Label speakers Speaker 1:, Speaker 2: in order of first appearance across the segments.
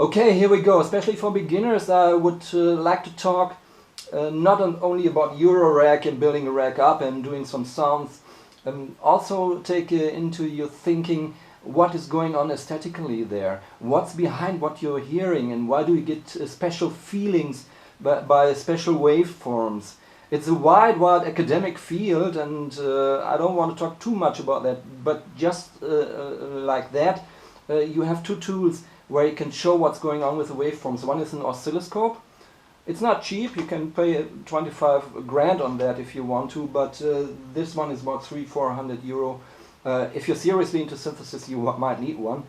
Speaker 1: Okay, here we go. Especially for beginners, I would like to talk not only about Eurorack and building a rack up and doing some sounds, also take into your thinking what is going on aesthetically there, what's behind what you're hearing, and why do you get special feelings by special waveforms. It's a wide academic field, and I don't want to talk too much about that, but just like that, you have two tools where you can show what's going on with the waveforms. One is an oscilloscope. It's not cheap, you can pay 25 grand on that if you want to, but this one is about 300-400 euro. If you're seriously into synthesis, you might need one,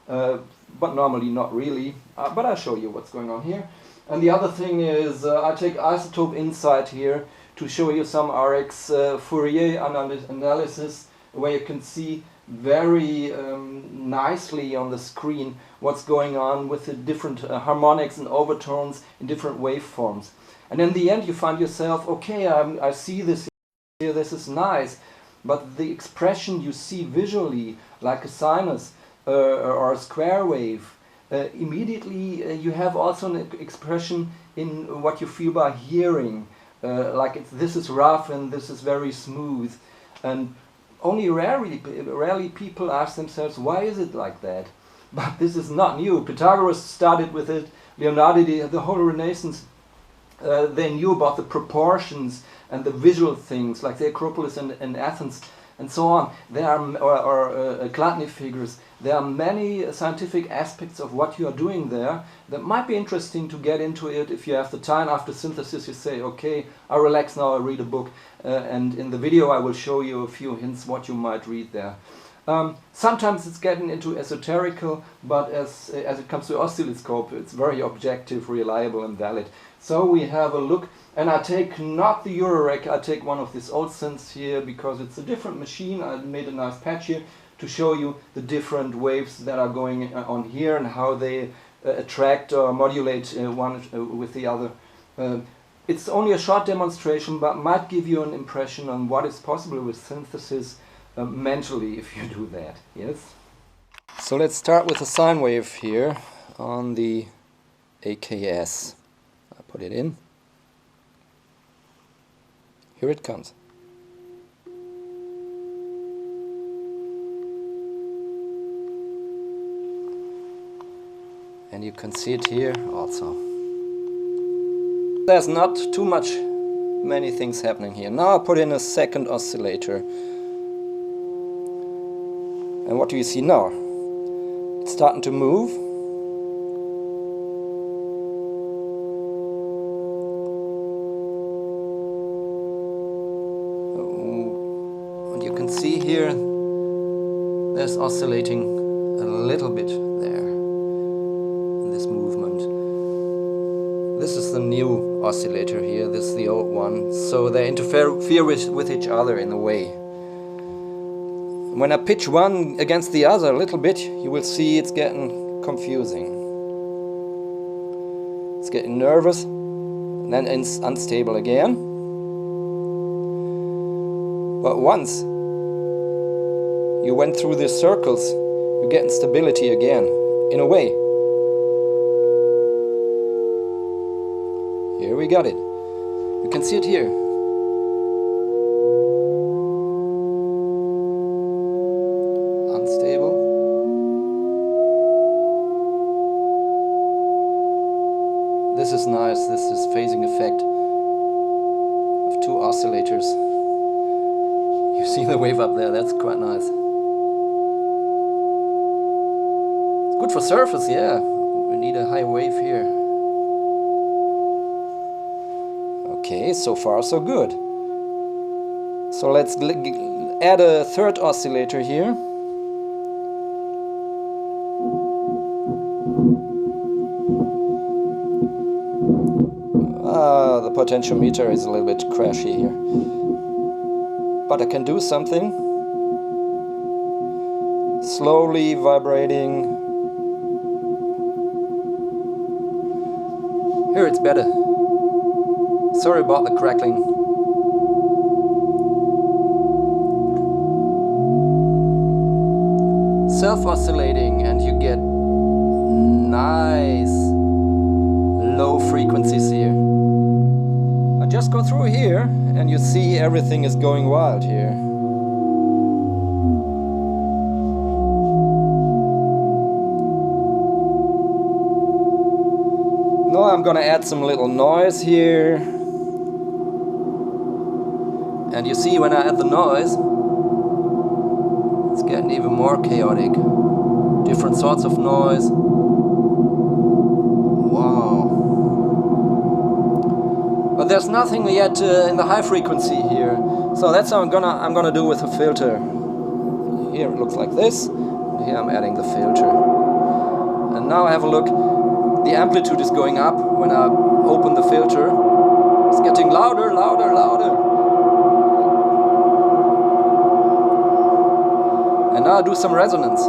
Speaker 1: but normally not really. But I'll show you what's going on here. And the other thing is, I take Isotope Insight here to show you some RX Fourier analysis, where you can see very nicely on the screen what's going on with the different harmonics and overtones in different waveforms. And in the end you find yourself, okay, I see this here, this is nice, but the expression you see visually, like a sinus or a square wave, immediately you have also an expression in what you feel by hearing, like this is rough and this is very smooth. And only rarely people ask themselves, why is it like that? But this is not new. Pythagoras started with it, Leonardo, the whole Renaissance, they knew about the proportions and the visual things, like the Acropolis in Athens and so on. There are, or Chladni figures. There are many scientific aspects of what you are doing there that might be interesting to get into it if you have the time. After synthesis you say, okay, I relax now, I read a book, and in the video I will show you a few hints what you might read there. Sometimes it's getting into esoterical, but as it comes to oscilloscope, it's very objective, reliable and valid. So we have a look, and I take not the Eurorack, I take one of these old synths here because it's a different machine. I made a nice patch here to show you the different waves that are going on here and how they attract or modulate one with the other. It's only a short demonstration, but might give you an impression on what is possible with synthesis mentally if you do that. Yes. So let's start with a sine wave here on the AKS. I put it in. Here it comes. And you can see it here also. There's not too many things happening here. Now I put in a second oscillator. And what do you see now? It's starting to move. And you can see here there's oscillating a little bit there in this movement. This is the new oscillator here, this is the old one. So they interfere with each other in a way. When I pitch one against the other a little bit, you will see it's getting confusing. It's getting nervous, and then it's unstable again. But once you went through these circles, you get instability again, in a way. Here we got it. You can see it here. Unstable. This is nice. This is phasing effect of two oscillators. You see the wave up there, that's quite nice. It's good for surface, yeah. We need a high wave here. Okay, so far so good. So let's add a third oscillator here. The potentiometer is a little bit crashy here. But I can do something. Slowly vibrating. Here it's better. Sorry about the crackling. Self-oscillating, and you get nice low frequencies here. I just go through here and you see everything is going wild here. Now I'm gonna add some little noise here. And you see when I add the noise, it's getting even more chaotic. Different sorts of noise. Wow. But there's nothing yet in the high frequency here. So that's how I'm gonna do with the filter. Here it looks like this. Here I'm adding the filter. And now have a look. The amplitude is going up when I open the filter. It's getting louder, louder, louder. And now I do some resonance.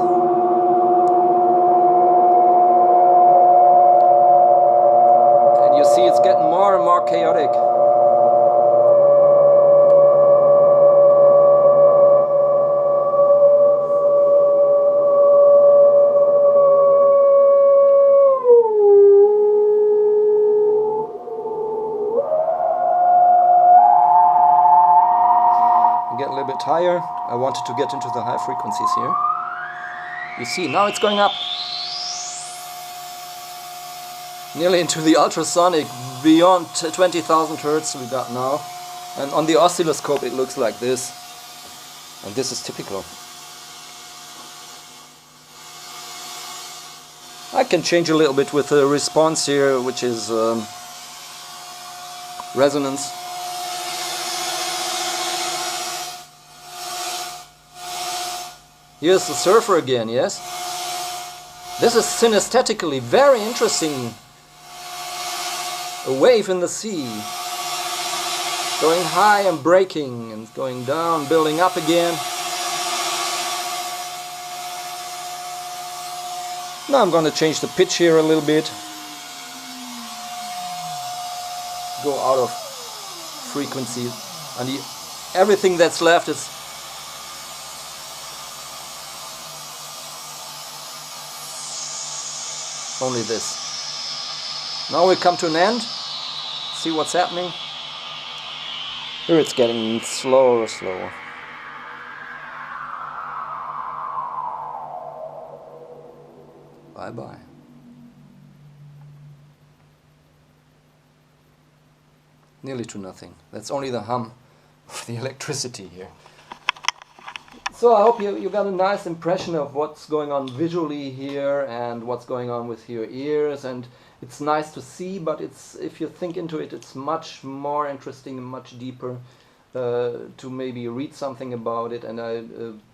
Speaker 1: And you see it's getting more and more chaotic. Get a little bit higher. I wanted to get into the high frequencies here. You see, now it's going up. Nearly into the ultrasonic, beyond 20,000 Hertz we got now. And on the oscilloscope it looks like this. And this is typical. I can change a little bit with the response here, which is resonance. Here's the surfer again, yes? This is synesthetically very interesting. A wave in the sea. Going high and breaking and going down, building up again. Now I'm going to change the pitch here a little bit. Go out of frequency. And everything that's left is only this. Now we come to an end. See what's happening. Here it's getting slower, slower. Bye bye. Nearly to nothing. That's only the hum of the electricity here. So I hope you got a nice impression of what's going on visually here and what's going on with your ears, and it's nice to see, but it's, if you think into it, it's much more interesting and much deeper to maybe read something about it, and I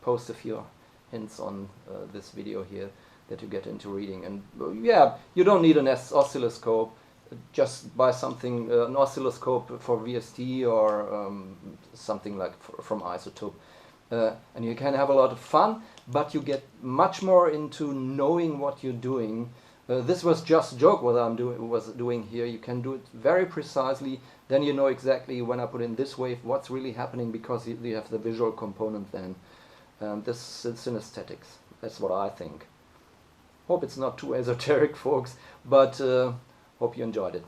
Speaker 1: post a few hints on this video here that you get into reading. And yeah, you don't need an oscilloscope. Just buy something, an oscilloscope for VST or something like from Isotope. And you can have a lot of fun, but you get much more into knowing what you're doing. This was just a joke what I'm doing here. You can do it very precisely. Then you know exactly when I put in this wave what's really happening, because you have the visual component then. This is synesthetics. That's what I think. Hope it's not too esoteric, folks, but hope you enjoyed it.